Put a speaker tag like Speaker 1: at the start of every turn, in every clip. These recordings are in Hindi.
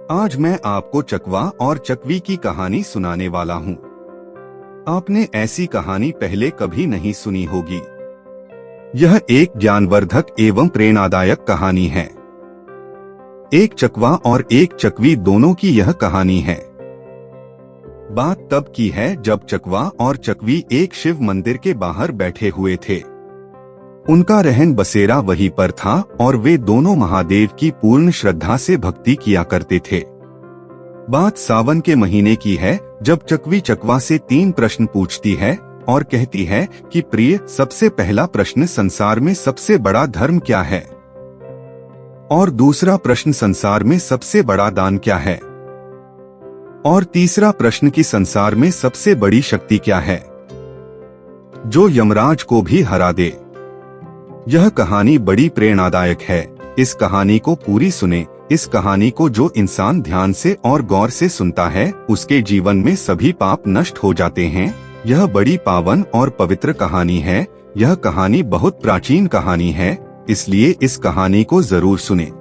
Speaker 1: आज मैं आपको चकवा और चकवी की कहानी सुनाने वाला हूँ। आपने ऐसी कहानी पहले कभी नहीं सुनी होगी। यह एक ज्ञानवर्धक एवं प्रेरणादायक कहानी है। एक चकवा और एक चकवी दोनों की यह कहानी है। बात तब की है जब चकवा और चकवी एक शिव मंदिर के बाहर बैठे हुए थे। उनका रहन बसेरा वहीं पर था और वे दोनों महादेव की पूर्ण श्रद्धा से भक्ति किया करते थे। बात सावन के महीने की है जब चकवी चकवा से 3 प्रश्न पूछती है और कहती है कि प्रिय, सबसे पहला प्रश्न, संसार में सबसे बड़ा धर्म क्या है? और दूसरा प्रश्न, संसार में सबसे बड़ा दान क्या है? और तीसरा प्रश्न कि संसार में सबसे बड़ी शक्ति क्या है जो यमराज को भी हरा दे। यह कहानी बड़ी प्रेरणादायक है। इस कहानी को पूरी सुने। इस कहानी को जो इंसान ध्यान से और गौर से सुनता है उसके जीवन में सभी पाप नष्ट हो जाते हैं। यह बड़ी पावन और पवित्र कहानी है। यह कहानी बहुत प्राचीन कहानी है, इसलिए इस कहानी को जरूर सुने।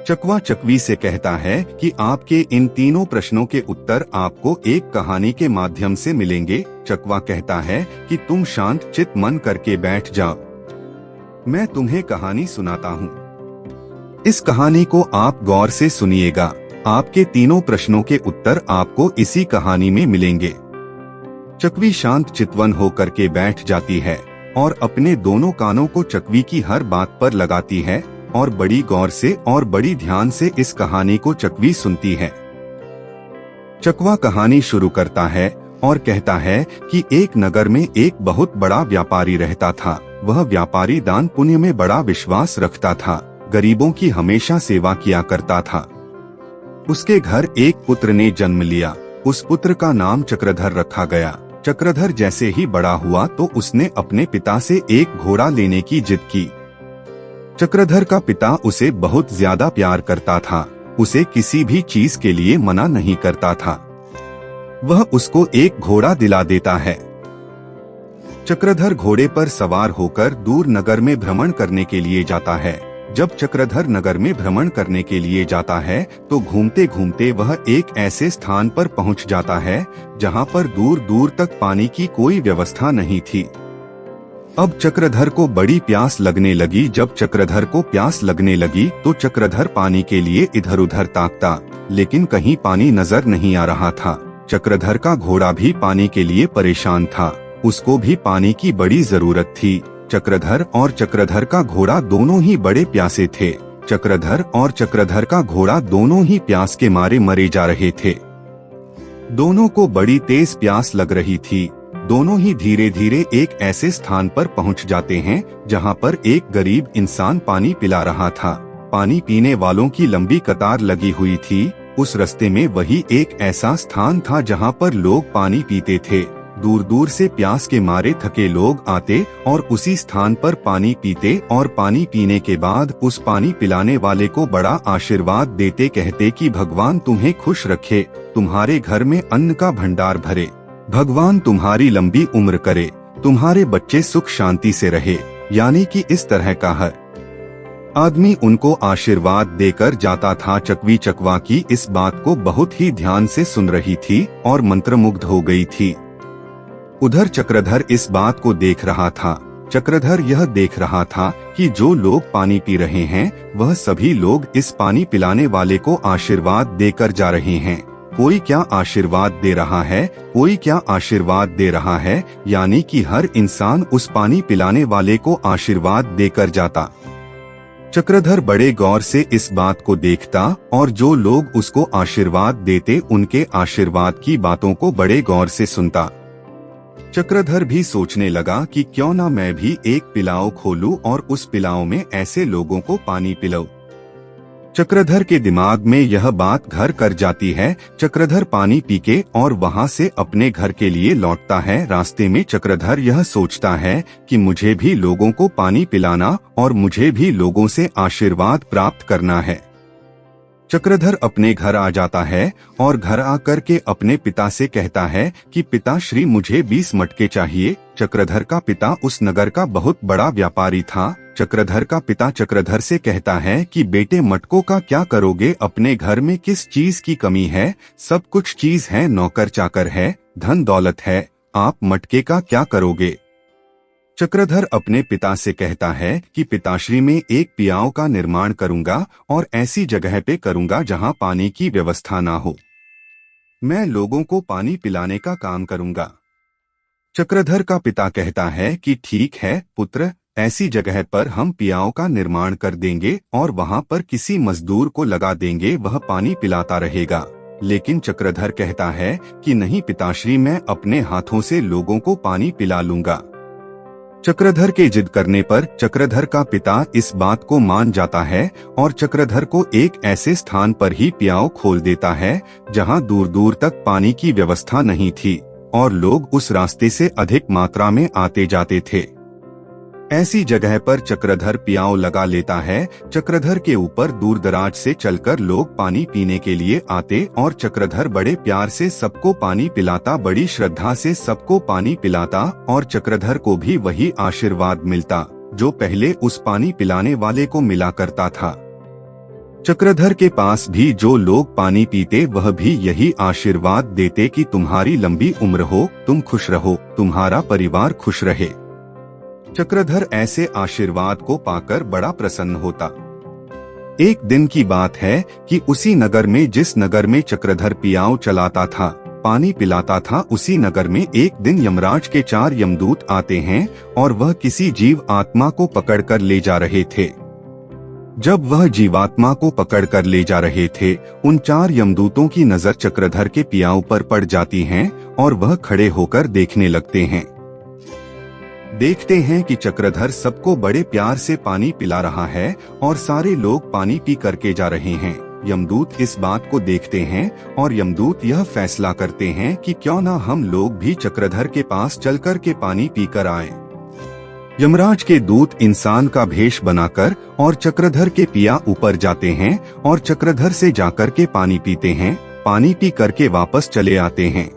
Speaker 1: चकवा चकवी से कहता है कि आपके इन तीनों प्रश्नों के उत्तर आपको एक कहानी के माध्यम से मिलेंगे। चकवा कहता है कि तुम शांत चित्त मन करके बैठ जाओ, मैं तुम्हें कहानी सुनाता हूँ। इस कहानी को आप गौर से सुनिएगा। आपके तीनों प्रश्नों के उत्तर आपको इसी कहानी में मिलेंगे। चकवी शांत चितवन होकर के बैठ जाती है और अपने दोनों कानों को चकवी की हर बात पर लगाती है और बड़ी गौर से और बड़ी ध्यान से इस कहानी को चकवी सुनती है। चकवा कहानी शुरू करता है और कहता है कि एक नगर में एक बहुत बड़ा व्यापारी रहता था। वह व्यापारी दान पुण्य में बड़ा विश्वास रखता था। गरीबों की हमेशा सेवा किया करता था। उसके घर एक पुत्र ने जन्म लिया। उस पुत्र का नाम चक्रधर रखा गया। चक्रधर जैसे ही बड़ा हुआ तो उसने अपने पिता से एक घोड़ा लेने की जिद की। चक्रधर का पिता उसे बहुत ज्यादा प्यार करता था। उसे किसी भी चीज के लिए मना नहीं करता था। वह उसको एक घोड़ा दिला देता है। चक्रधर घोड़े पर सवार होकर दूर नगर में भ्रमण करने के लिए जाता है। जब चक्रधर नगर में भ्रमण करने के लिए जाता है तो घूमते घूमते वह एक ऐसे स्थान पर पहुंच जाता है जहां पर दूर दूर तक पानी की कोई व्यवस्था नहीं थी। अब चक्रधर को बड़ी प्यास लगने लगी। जब चक्रधर को प्यास लगने लगी तो चक्रधर पानी के लिए इधर उधर ताकता, लेकिन कहीं पानी नजर नहीं आ रहा था। चक्रधर का घोड़ा भी पानी के लिए परेशान था। उसको भी पानी की बड़ी जरूरत थी। चक्रधर और चक्रधर का घोड़ा दोनों ही बड़े प्यासे थे। चक्रधर और चक्रधर का घोड़ा दोनों ही प्यास के मारे मरे जा रहे थे। दोनों को बड़ी तेज प्यास लग रही थी। दोनों ही धीरे धीरे एक ऐसे स्थान पर पहुंच जाते हैं जहां पर एक गरीब इंसान पानी पिला रहा था। पानी पीने वालों की लंबी कतार लगी हुई थी। उस रास्ते में वही एक ऐसा स्थान था जहां पर लोग पानी पीते थे। दूर दूर से प्यास के मारे थके लोग आते और उसी स्थान पर पानी पीते और पानी पीने के बाद उस पानी पिलाने वाले को बड़ा आशीर्वाद देते, कहते कि भगवान तुम्हें खुश रखे, तुम्हारे घर में अन्न का भंडार भरे, भगवान तुम्हारी लंबी उम्र करे, तुम्हारे बच्चे सुख शांति से रहे। यानी कि इस तरह का हर आदमी उनको आशीर्वाद देकर जाता था। चकवी चकवा की इस बात को बहुत ही ध्यान से सुन रही थी और मंत्रमुग्ध हो गई थी। उधर चक्रधर इस बात को देख रहा था। चक्रधर यह देख रहा था कि जो लोग पानी पी रहे हैं वह सभी लोग इस पानी पिलाने वाले को आशीर्वाद देकर जा रहे हैं। कोई क्या आशीर्वाद दे रहा है, कोई क्या आशीर्वाद दे रहा है, यानी कि हर इंसान उस पानी पिलाने वाले को आशीर्वाद देकर जाता। चक्रधर बड़े गौर से इस बात को देखता और जो लोग उसको आशीर्वाद देते उनके आशीर्वाद की बातों को बड़े गौर से सुनता। चक्रधर भी सोचने लगा कि क्यों ना मैं भी एक पिलाओ खोलूं और उस पिलाओ में ऐसे लोगों को पानी पिलाऊं। चक्रधर के दिमाग में यह बात घर कर जाती है। चक्रधर पानी पी के और वहां से अपने घर के लिए लौटता है। रास्ते में चक्रधर यह सोचता है कि मुझे भी लोगों को पानी पिलाना और मुझे भी लोगों से आशीर्वाद प्राप्त करना है। चक्रधर अपने घर आ जाता है और घर आकर के अपने पिता से कहता है कि पिताश्री, मुझे 20 मटके चाहिए। चक्रधर का पिता उस नगर का बहुत बड़ा व्यापारी था। चक्रधर का पिता चक्रधर से कहता है कि बेटे मटकों का क्या करोगे, अपने घर में किस चीज की कमी है, सब कुछ चीज है, नौकर चाकर है, धन दौलत है, आप मटके का क्या करोगे। चक्रधर अपने पिता से कहता है कि पिताश्री में एक पियाओ का निर्माण करूंगा और ऐसी जगह पे करूंगा जहां पानी की व्यवस्था ना हो। मैं लोगों को पानी पिलाने का काम करूंगा। चक्रधर का पिता कहता है कि ठीक है पुत्र, ऐसी जगह पर हम पियाओं का निर्माण कर देंगे और वहां पर किसी मजदूर को लगा देंगे, वह पानी पिलाता रहेगा। लेकिन चक्रधर कहता है कि नहीं पिताश्री, मैं अपने हाथों से लोगों को पानी पिला लूंगा। चक्रधर के जिद करने पर चक्रधर का पिता इस बात को मान जाता है और चक्रधर को एक ऐसे स्थान पर ही पियाओ खोल देता है जहां दूर दूर तक पानी की व्यवस्था नहीं थी और लोग उस रास्ते से अधिक मात्रा में आते जाते थे। ऐसी जगह पर चक्रधर पियाओ लगा लेता है। चक्रधर के ऊपर दूर दराज से चलकर लोग पानी पीने के लिए आते और चक्रधर बड़े प्यार से सबको पानी पिलाता, बड़ी श्रद्धा से सबको पानी पिलाता और चक्रधर को भी वही आशीर्वाद मिलता जो पहले उस पानी पिलाने वाले को मिला करता था। चक्रधर के पास भी जो लोग पानी पीते वह भी यही आशीर्वाद देते कि तुम्हारी लंबी उम्र हो, तुम खुश रहो, तुम्हारा परिवार खुश रहे। चक्रधर ऐसे आशीर्वाद को पाकर बड़ा प्रसन्न होता। एक दिन की बात है कि उसी नगर में, जिस नगर में चक्रधर पियाओ चलाता था, पानी पिलाता था, उसी नगर में एक दिन यमराज के 4 यमदूत आते हैं और वह किसी जीव आत्मा को पकड़कर ले जा रहे थे। जब वह जीवात्मा को पकड़कर ले जा रहे थे, उन 4 यमदूतों की नजर चक्रधर के पियाओ पर पड़ जाती है और वह खड़े होकर देखने लगते हैं। देखते हैं कि चक्रधर सबको बड़े प्यार से पानी पिला रहा है और सारे लोग पानी पी करके जा रहे हैं। यमदूत इस बात को देखते हैं और यमदूत यह फैसला करते हैं कि क्यों ना हम लोग भी चक्रधर के पास चलकर के पानी पीकर आएं। यमराज के दूत इंसान का भेष बनाकर और चक्रधर के पिया ऊपर जाते हैं और चक्रधर से जाकर के पानी पीते हैं। पानी पी करके वापस चले आते हैं।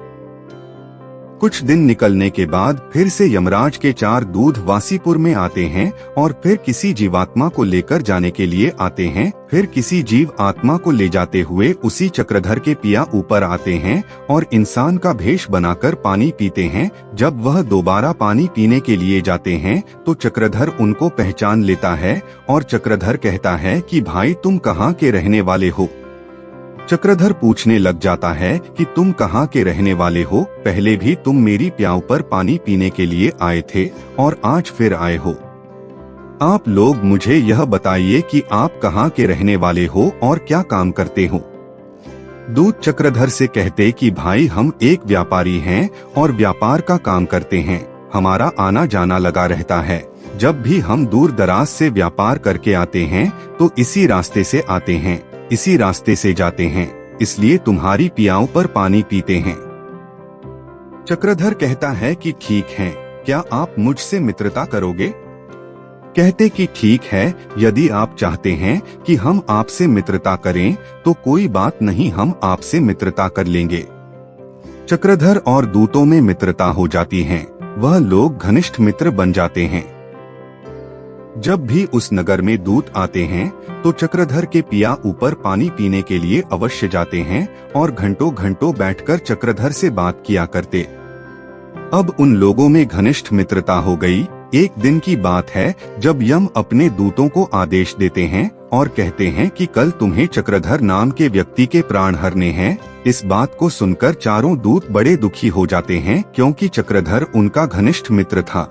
Speaker 1: कुछ दिन निकलने के बाद फिर से यमराज के 4 दूत वासीपुर में आते हैं और फिर किसी जीवात्मा को लेकर जाने के लिए आते हैं। फिर किसी जीव आत्मा को ले जाते हुए उसी चक्रधर के पिया ऊपर आते हैं और इंसान का भेष बनाकर पानी पीते हैं। जब वह दोबारा पानी पीने के लिए जाते हैं तो चक्रधर उनको पहचान लेता है और चक्रधर कहता है कि भाई तुम कहाँ के रहने वाले हो। चक्रधर पूछने लग जाता है कि तुम कहाँ के रहने वाले हो, पहले भी तुम मेरी प्याऊ पर पानी पीने के लिए आए थे और आज फिर आए हो। आप लोग मुझे यह बताइए कि आप कहाँ के रहने वाले हो और क्या काम करते हो। दूत चक्रधर से कहते कि भाई हम एक व्यापारी हैं और व्यापार का काम करते हैं, हमारा आना जाना लगा रहता है। जब भी हम दूर दराज से व्यापार करके आते हैं तो इसी रास्ते से आते हैं, इसी रास्ते से जाते हैं, इसलिए तुम्हारी पियाओं पर पानी पीते हैं। चक्रधर कहता है कि ठीक है, क्या आप मुझसे मित्रता करोगे। कहते कि ठीक है, यदि आप चाहते हैं कि हम आपसे मित्रता करें तो कोई बात नहीं, हम आपसे मित्रता कर लेंगे। चक्रधर और दूतों में मित्रता हो जाती है, वह लोग घनिष्ठ मित्र बन जाते हैं। जब भी उस नगर में दूत आते हैं तो चक्रधर के पिया ऊपर पानी पीने के लिए अवश्य जाते हैं और घंटों घंटों बैठकर चक्रधर से बात किया करते। अब उन लोगों में घनिष्ठ मित्रता हो गई। एक दिन की बात है जब यम अपने दूतों को आदेश देते हैं और कहते हैं कि कल तुम्हें चक्रधर नाम के व्यक्ति के प्राण हरने हैं। इस बात को सुनकर चारों दूत बड़े दुखी हो जाते हैं क्योंकि चक्रधर उनका घनिष्ठ मित्र था।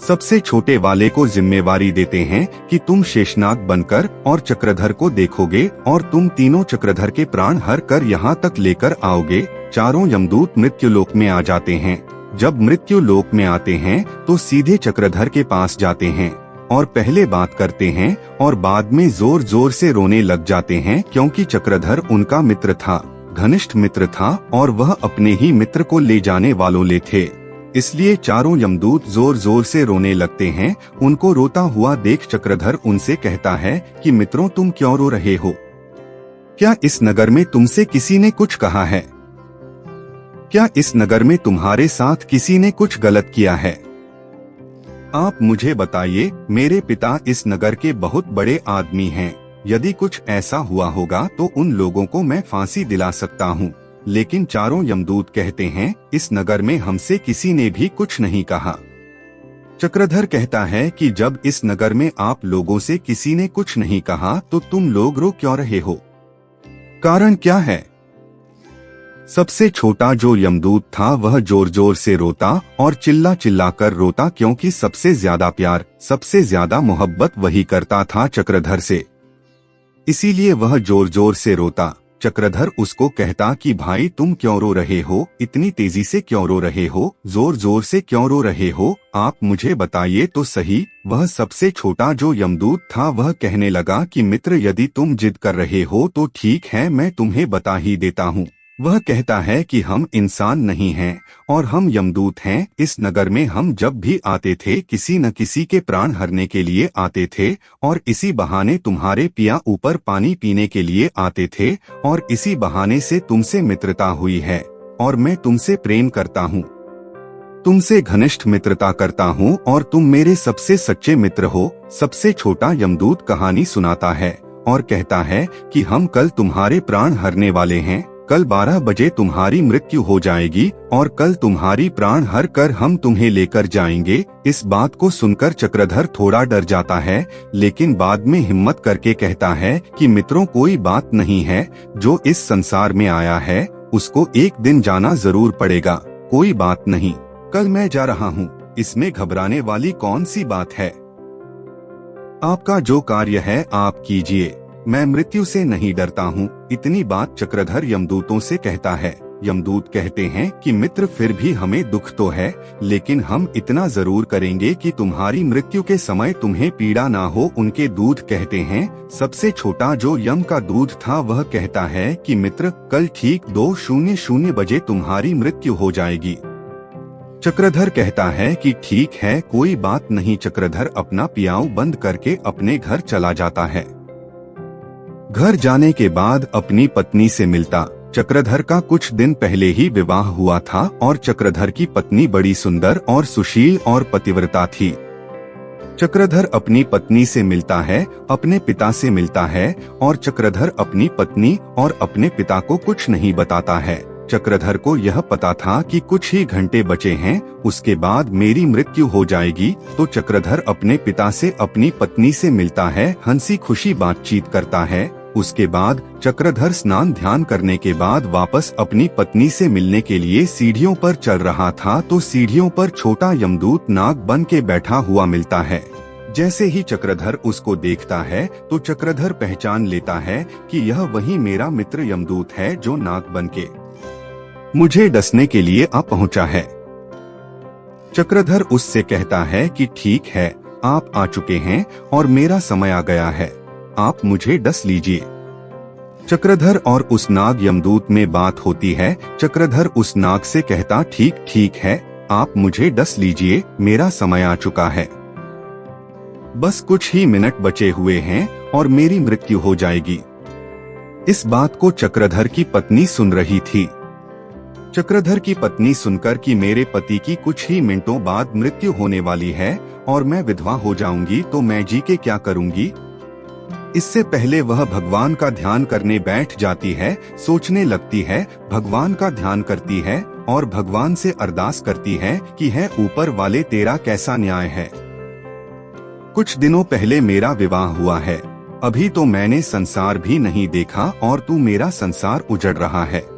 Speaker 1: सबसे छोटे वाले को जिम्मेवारी देते हैं कि तुम शेषनाग बनकर और चक्रधर को देखोगे और तुम तीनों चक्रधर के प्राण हर कर यहाँ तक लेकर आओगे। चारों यमदूत मृत्युलोक में आ जाते हैं। जब मृत्युलोक में आते हैं तो सीधे चक्रधर के पास जाते हैं और पहले बात करते हैं और बाद में जोर जोर से रोने लग जाते हैं क्योंकि चक्रधर उनका मित्र था, घनिष्ठ मित्र था और वह अपने ही मित्र को ले जाने वालों ले थे। इसलिए चारों यमदूत जोर जोर से रोने लगते हैं। उनको रोता हुआ देख चक्रधर उनसे कहता है कि मित्रों तुम क्यों रो रहे हो? क्या इस नगर में तुमसे किसी ने कुछ कहा है? क्या इस नगर में तुम्हारे साथ किसी ने कुछ गलत किया है? आप मुझे बताइए, मेरे पिता इस नगर के बहुत बड़े आदमी हैं। यदि कुछ ऐसा हुआ होगा तो उन लोगों को मैं फांसी दिला सकता हूँ। लेकिन चारों यमदूत कहते हैं, इस नगर में हमसे किसी ने भी कुछ नहीं कहा। चक्रधर कहता है कि जब इस नगर में आप लोगों से किसी ने कुछ नहीं कहा तो तुम लोग रो क्यों रहे हो? कारण क्या है? सबसे छोटा जो यमदूत था वह जोर जोर से रोता और चिल्ला चिल्ला कर रोता, क्योंकि सबसे ज्यादा प्यार, सबसे ज्यादा मोहब्बत वही करता था चक्रधर से। इसीलिए वह जोर जोर से रोता। चक्रधर उसको कहता कि भाई तुम क्यों रो रहे हो, इतनी तेजी से क्यों रो रहे हो, जोर जोर से क्यों रो रहे हो, आप मुझे बताइए तो सही। वह सबसे छोटा जो यमदूत था वह कहने लगा कि मित्र, यदि तुम जिद कर रहे हो तो ठीक है, मैं तुम्हें बता ही देता हूँ। वह कहता है कि हम इंसान नहीं हैं और हम यमदूत हैं। इस नगर में हम जब भी आते थे किसी न किसी के प्राण हरने के लिए आते थे, और इसी बहाने तुम्हारे पिया ऊपर पानी पीने के लिए आते थे, और इसी बहाने से तुमसे मित्रता हुई है और मैं तुमसे प्रेम करता हूँ, तुमसे घनिष्ठ मित्रता करता हूँ और तुम मेरे सबसे सच्चे मित्र हो। सबसे छोटा यमदूत कहानी सुनाता है और कहता है कि हम कल तुम्हारे प्राण हरने वाले हैं। कल 12 बजे तुम्हारी मृत्यु हो जाएगी और कल तुम्हारी प्राण हर कर हम तुम्हें लेकर जाएंगे। इस बात को सुनकर चक्रधर थोड़ा डर जाता है, लेकिन बाद में हिम्मत करके कहता है कि मित्रों, कोई बात नहीं है, जो इस संसार में आया है उसको एक दिन जाना जरूर पड़ेगा। कोई बात नहीं, कल मैं जा रहा हूँ, इसमें घबराने वाली कौन सी बात है। आपका जो कार्य है आप कीजिए, मैं मृत्यु से नहीं डरता हूँ। इतनी बात चक्रधर यमदूतों से कहता है। यमदूत कहते हैं कि मित्र, फिर भी हमें दुख तो है, लेकिन हम इतना जरूर करेंगे कि तुम्हारी मृत्यु के समय तुम्हें पीड़ा ना हो। उनके दूत कहते हैं, सबसे छोटा जो यम का दूत था वह कहता है कि मित्र, कल ठीक 2:00 बजे तुम्हारी मृत्यु हो जाएगी। चक्रधर कहता है कि ठीक है, कोई बात नहीं। चक्रधर अपना पियाऊ बंद करके अपने घर चला जाता है। घर जाने के बाद अपनी पत्नी से मिलता। चक्रधर का कुछ दिन पहले ही विवाह हुआ था और चक्रधर की पत्नी बड़ी सुंदर और सुशील और पतिव्रता थी। चक्रधर अपनी पत्नी से मिलता है, अपने पिता से मिलता है और चक्रधर अपनी पत्नी और अपने पिता को कुछ नहीं बताता है। चक्रधर को यह पता था कि कुछ ही घंटे बचे हैं, उसके बाद मेरी मृत्यु हो जाएगी। तो चक्रधर अपने पिता से अपनी पत्नी से मिलता है, हंसी खुशी बातचीत करता है। उसके बाद चक्रधर स्नान ध्यान करने के बाद वापस अपनी पत्नी से मिलने के लिए सीढ़ियों पर चल रहा था तो सीढ़ियों पर छोटा यमदूत नाग बन के बैठा हुआ मिलता है। जैसे ही चक्रधर उसको देखता है तो चक्रधर पहचान लेता है कि यह वही मेरा मित्र यमदूत है जो नाग बन के मुझे डसने के लिए आ पहुंचा है। चक्रधर उससे कहता है कि ठीक है, आप आ चुके हैं और मेरा समय आ गया है, आप मुझे डस लीजिए। चक्रधर और उस नाग यमदूत में बात होती है। चक्रधर उस नाग से कहता, ठीक है, आप मुझे डस लीजिए, मेरा समय आ चुका है, बस कुछ ही मिनट बचे हुए हैं और मेरी मृत्यु हो जाएगी। इस बात को चक्रधर की पत्नी सुन रही थी। चक्रधर की पत्नी सुनकर कि मेरे पति की कुछ ही मिनटों बाद मृत्यु होने वाली है और मैं विधवा हो जाऊंगी तो मैं जी के क्या करूंगी। इससे पहले वह भगवान का ध्यान करने बैठ जाती है, सोचने लगती है, भगवान का ध्यान करती है और भगवान से अरदास करती है कि है ऊपर वाले, तेरा कैसा न्याय है। कुछ दिनों पहले मेरा विवाह हुआ है, अभी तो मैंने संसार भी नहीं देखा और तू मेरा संसार उजड़ रहा है।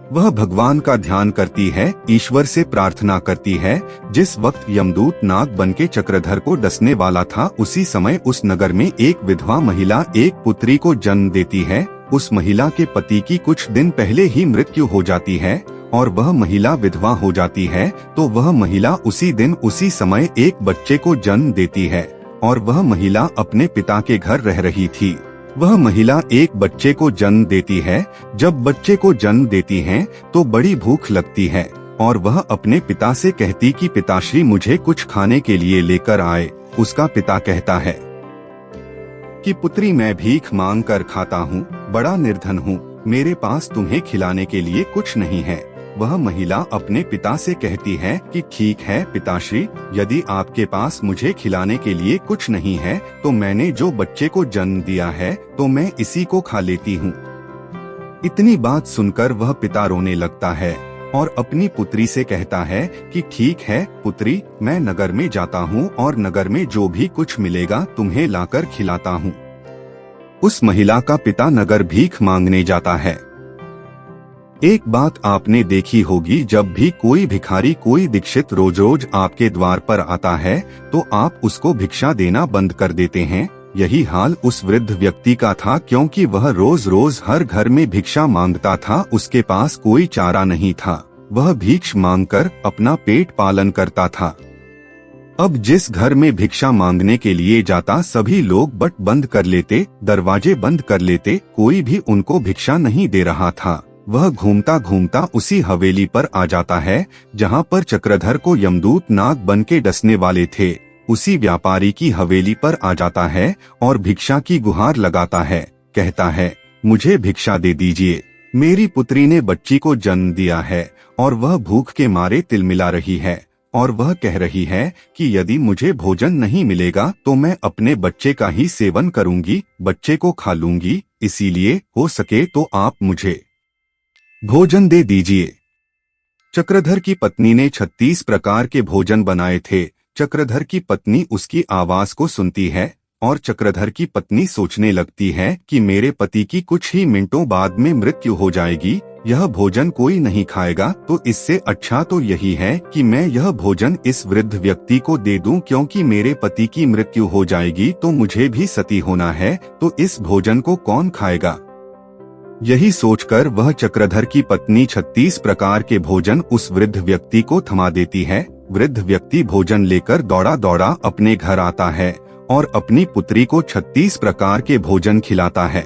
Speaker 1: वह भगवान का ध्यान करती है, ईश्वर से प्रार्थना करती है। जिस वक्त यमदूत नाग बनके चक्रधर को डसने वाला था, उसी समय उस नगर में एक विधवा महिला एक पुत्री को जन्म देती है। उस महिला के पति की कुछ दिन पहले ही मृत्यु हो जाती है और वह महिला विधवा हो जाती है। तो वह महिला उसी दिन उसी समय एक बच्चे को जन्म देती है और वह महिला अपने पिता के घर रह रही थी। वह महिला एक बच्चे को जन्म देती है। जब बच्चे को जन्म देती है तो बड़ी भूख लगती है और वह अपने पिता से कहती कि पिताश्री मुझे कुछ खाने के लिए लेकर आए। उसका पिता कहता है कि पुत्री, मैं भीख मांग कर खाता हूँ, बड़ा निर्धन हूँ, मेरे पास तुम्हें खिलाने के लिए कुछ नहीं है। वह महिला अपने पिता से कहती है कि ठीक है पिताश्री, यदि आपके पास मुझे खिलाने के लिए कुछ नहीं है तो मैंने जो बच्चे को जन्म दिया है तो मैं इसी को खा लेती हूँ। इतनी बात सुनकर वह पिता रोने लगता है और अपनी पुत्री से कहता है कि ठीक है पुत्री, मैं नगर में जाता हूँ और नगर में जो भी कुछ मिलेगा तुम्हें लाकर खिलाता हूँ। उस महिला का पिता नगर भीख मांगने जाता है। एक बात आपने देखी होगी, जब भी कोई भिखारी, कोई दीक्षित रोज रोज आपके द्वार पर आता है तो आप उसको भिक्षा देना बंद कर देते हैं। यही हाल उस वृद्ध व्यक्ति का था, क्योंकि वह रोज रोज हर घर में भिक्षा मांगता था। उसके पास कोई चारा नहीं था, वह भीख मांगकर अपना पेट पालन करता था। अब जिस घर में भिक्षा मांगने के लिए जाता सभी लोग बट बंद कर लेते, दरवाजे बंद कर लेते, कोई भी उनको भिक्षा नहीं दे रहा था। वह घूमता घूमता उसी हवेली पर आ जाता है जहाँ पर चक्रधर को यमदूत नाग बन के डसने वाले थे। उसी व्यापारी की हवेली पर आ जाता है और भिक्षा की गुहार लगाता है। कहता है, मुझे भिक्षा दे दीजिए, मेरी पुत्री ने बच्ची को जन्म दिया है और वह भूख के मारे तिलमिला रही है और वह कह रही है कि यदि मुझे भोजन नहीं मिलेगा तो मैं अपने बच्चे का ही सेवन करूंगी, बच्चे को खा लूंगी। इसीलिए हो सके तो आप मुझे भोजन दे दीजिए। चक्रधर की पत्नी ने 36 प्रकार के भोजन बनाए थे। चक्रधर की पत्नी उसकी आवाज को सुनती है और चक्रधर की पत्नी सोचने लगती है कि मेरे पति की कुछ ही मिनटों बाद में मृत्यु हो जाएगी, यह भोजन कोई नहीं खाएगा, तो इससे अच्छा तो यही है कि मैं यह भोजन इस वृद्ध व्यक्ति को दे दूं, क्योंकि मेरे पति की मृत्यु हो जाएगी तो मुझे भी सती होना है, तो इस भोजन को कौन खाएगा। यही सोचकर वह चक्रधर की पत्नी 36 प्रकार के भोजन उस वृद्ध व्यक्ति को थमा देती है। वृद्ध व्यक्ति भोजन लेकर दौड़ा दौड़ा अपने घर आता है और अपनी पुत्री को 36 प्रकार के भोजन खिलाता है।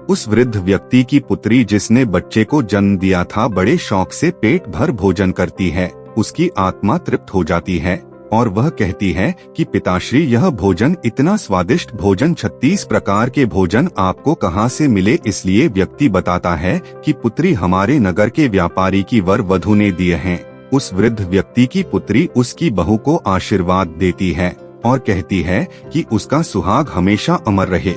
Speaker 1: उस वृद्ध व्यक्ति की पुत्री, जिसने बच्चे को जन्म दिया था, बड़े शौक से पेट भर भोजन करती है। उसकी आत्मा तृप्त हो जाती है और वह कहती है कि पिताश्री, यह भोजन, इतना स्वादिष्ट भोजन, 36 प्रकार के भोजन आपको कहाँ से मिले। इसलिए व्यक्ति बताता है कि पुत्री हमारे नगर के व्यापारी की वर वधु ने दिए हैं। उस वृद्ध व्यक्ति की पुत्री उसकी बहू को आशीर्वाद देती है और कहती है कि उसका सुहाग हमेशा अमर रहे।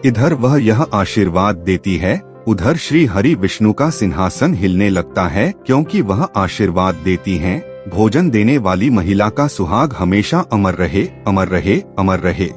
Speaker 1: इधर वह यह आशीर्वाद देती है, उधर श्री हरि विष्णु का सिंहासन हिलने लगता है, क्योंकि वह आशीर्वाद देती हैं, भोजन देने वाली महिला का सुहाग हमेशा अमर रहे, अमर रहे, अमर रहे,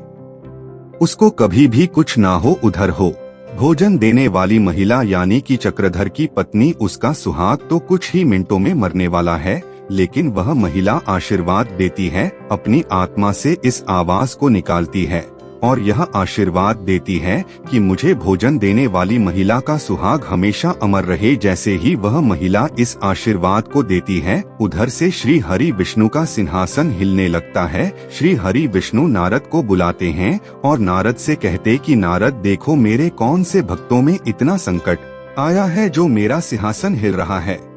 Speaker 1: उसको कभी भी कुछ ना हो, उधर हो। भोजन देने वाली महिला यानी कि चक्रधर की पत्नी, उसका सुहाग तो कुछ ही मिनटों में मरने वाला है, लेकिन वह महिला आशीर्वाद देती है, अपनी आत्मा से इस आवाज को निकालती है और यह आशीर्वाद देती है कि मुझे भोजन देने वाली महिला का सुहाग हमेशा अमर रहे। जैसे ही वह महिला इस आशीर्वाद को देती है, उधर से श्री हरि विष्णु का सिंहासन हिलने लगता है। श्री हरि विष्णु नारद को बुलाते हैं और नारद से कहते कि नारद, देखो मेरे कौन से भक्तों में इतना संकट आया है जो मेरा सिंहासन हिल रहा है।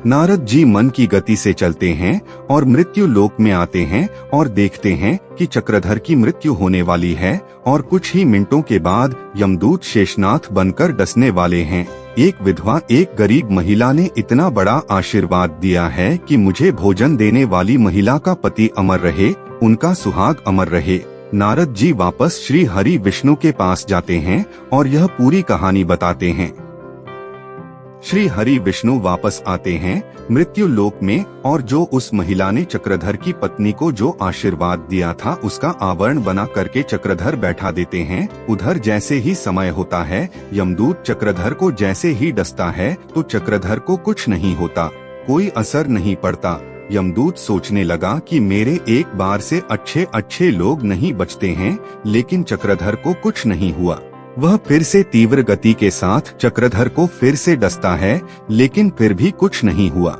Speaker 1: नारद जी मन की गति से चलते हैं और मृत्यु लोक में आते हैं और देखते हैं कि चक्रधर की मृत्यु होने वाली है और कुछ ही मिनटों के बाद यमदूत शेषनाथ बनकर डसने वाले हैं। एक विधवा, एक गरीब महिला ने इतना बड़ा आशीर्वाद दिया है कि मुझे भोजन देने वाली महिला का पति अमर रहे, उनका सुहाग अमर रहे। नारद जी वापस श्री हरि विष्णु के पास जाते हैं और यह पूरी कहानी बताते हैं। श्री हरि विष्णु वापस आते हैं मृत्यु लोक में और जो उस महिला ने चक्रधर की पत्नी को जो आशीर्वाद दिया था उसका आवरण बना करके चक्रधर बैठा देते हैं। उधर जैसे ही समय होता है, यमदूत चक्रधर को जैसे ही डसता है तो चक्रधर को कुछ नहीं होता, कोई असर नहीं पड़ता। यमदूत सोचने लगा कि मेरे एक बार से अच्छे अच्छे लोग नहीं बचते हैं, लेकिन चक्रधर को कुछ नहीं हुआ। वह फिर से तीव्र गति के साथ चक्रधर को फिर से डसता है, लेकिन फिर भी कुछ नहीं हुआ,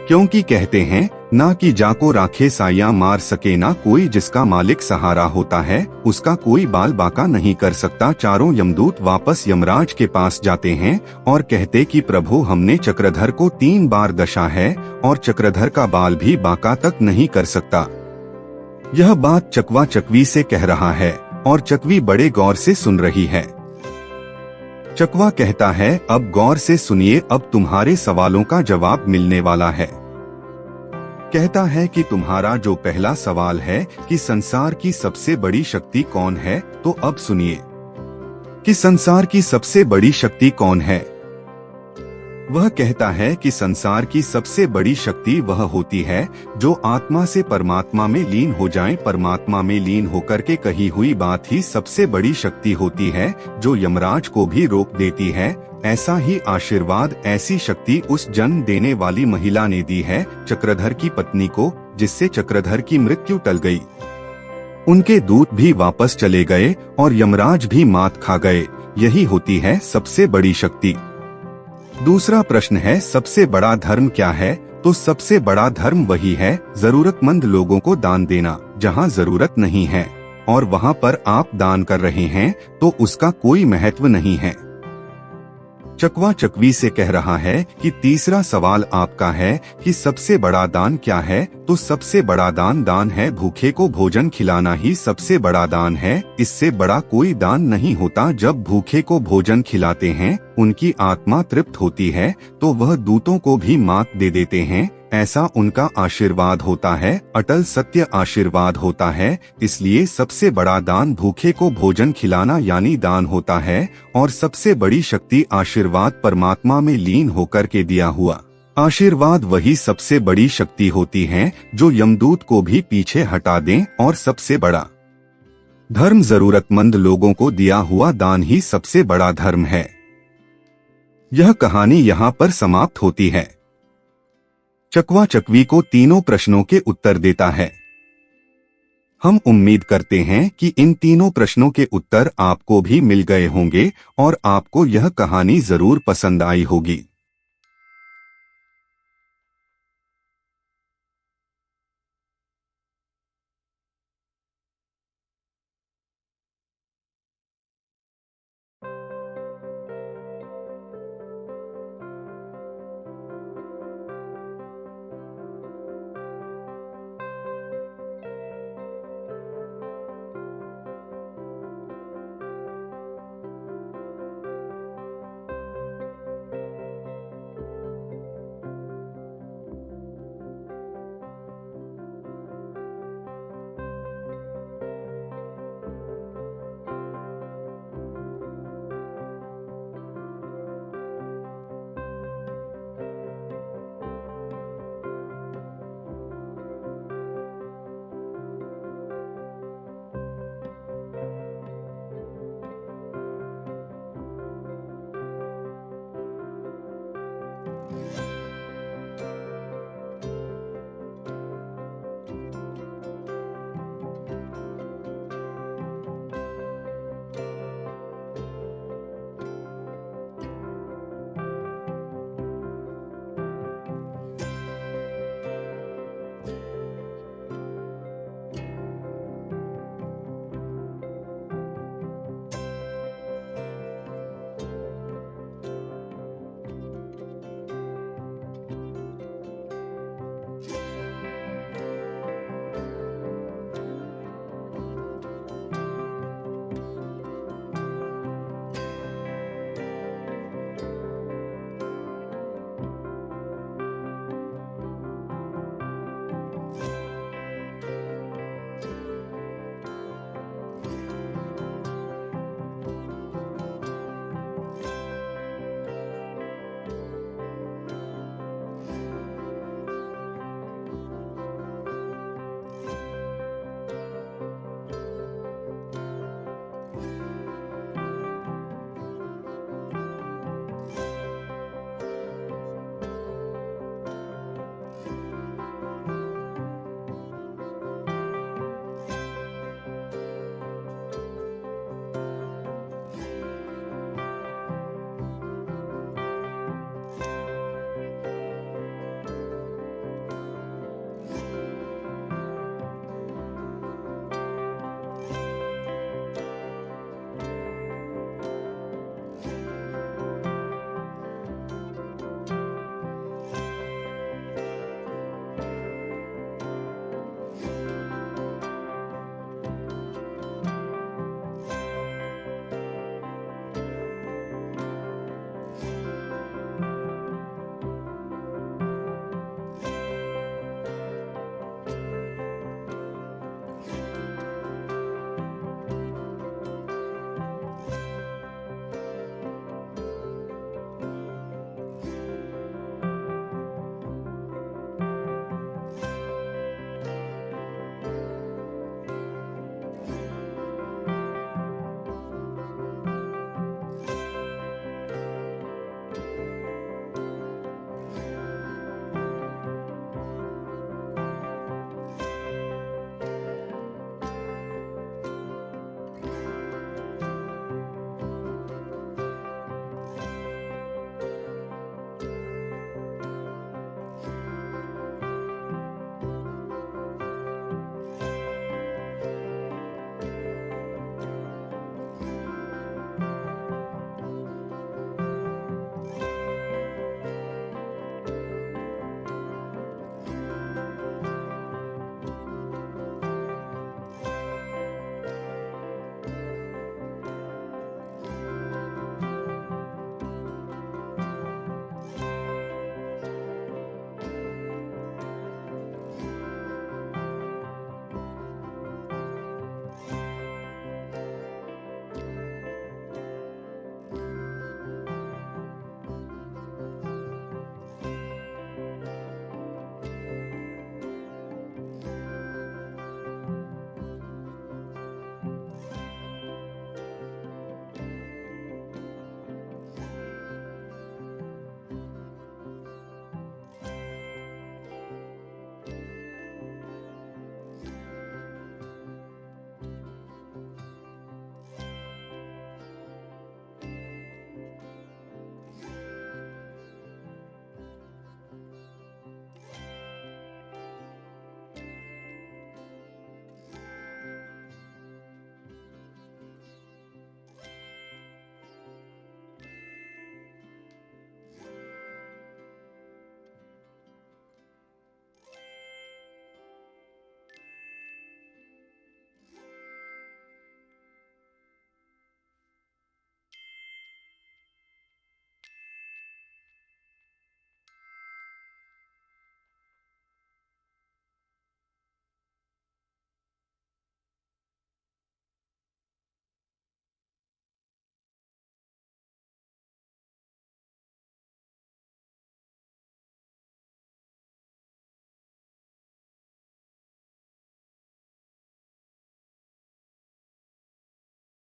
Speaker 1: क्योंकि कहते हैं ना कि जाको राखे साया मार सके, ना कोई जिसका मालिक सहारा होता है उसका कोई बाल बाका नहीं कर सकता। चारों यमदूत वापस यमराज के पास जाते हैं और कहते कि प्रभु, हमने चक्रधर को 3 बार डसा है और चक्रधर का बाल भी बाका तक नहीं कर सकता। यह बात चकवा चकवी से कह रहा है और चकवी बड़े गौर से सुन रही है। चकवा कहता है, अब गौर से सुनिए, अब तुम्हारे सवालों का जवाब मिलने वाला है। कहता है कि तुम्हारा जो पहला सवाल है कि संसार की सबसे बड़ी शक्ति कौन है, तो अब सुनिए कि संसार की सबसे बड़ी शक्ति कौन है। वह कहता है कि संसार की सबसे बड़ी शक्ति वह होती है जो आत्मा से परमात्मा में लीन हो जाए। परमात्मा में लीन होकर के कही हुई बात ही सबसे बड़ी शक्ति होती है, जो यमराज को भी रोक देती है। ऐसा ही आशीर्वाद, ऐसी शक्ति उस जन्म देने वाली महिला ने दी है चक्रधर की पत्नी को, जिससे चक्रधर की मृत्यु टल गई। उनके दूत भी वापस चले गए और यमराज भी मात खा गए। यही होती है सबसे बड़ी शक्ति। दूसरा प्रश्न है, सबसे बड़ा धर्म क्या है? तो सबसे बड़ा धर्म वही है जरूरतमंद लोगों को दान देना। जहाँ जरूरत नहीं है और वहाँ पर आप दान कर रहे हैं तो उसका कोई महत्व नहीं है। चकवा चकवी से कह रहा है कि तीसरा सवाल आपका है कि सबसे बड़ा दान क्या है? तो सबसे बड़ा दान है भूखे को भोजन खिलाना ही सबसे बड़ा दान है। इससे बड़ा कोई दान नहीं होता। जब भूखे को भोजन खिलाते हैं, उनकी आत्मा तृप्त होती है तो वह दूतों को भी मात दे देते हैं। ऐसा उनका आशीर्वाद होता है, अटल सत्य आशीर्वाद होता है। इसलिए सबसे बड़ा दान भूखे को भोजन खिलाना यानी दान होता है। और सबसे बड़ी शक्ति आशीर्वाद, परमात्मा में लीन होकर के दिया हुआ आशीर्वाद वही सबसे बड़ी शक्ति होती है जो यमदूत को भी पीछे हटा दें। और सबसे बड़ा धर्म जरूरतमंद लोगों को दिया हुआ दान ही सबसे बड़ा धर्म है। यह कहानी यहाँ पर समाप्त होती है। चकवा चकवी को तीनों प्रश्नों के उत्तर देता है। हम उम्मीद करते हैं कि इन तीनों प्रश्नों के उत्तर आपको भी मिल गए होंगे और आपको यह कहानी जरूर पसंद आई होगी।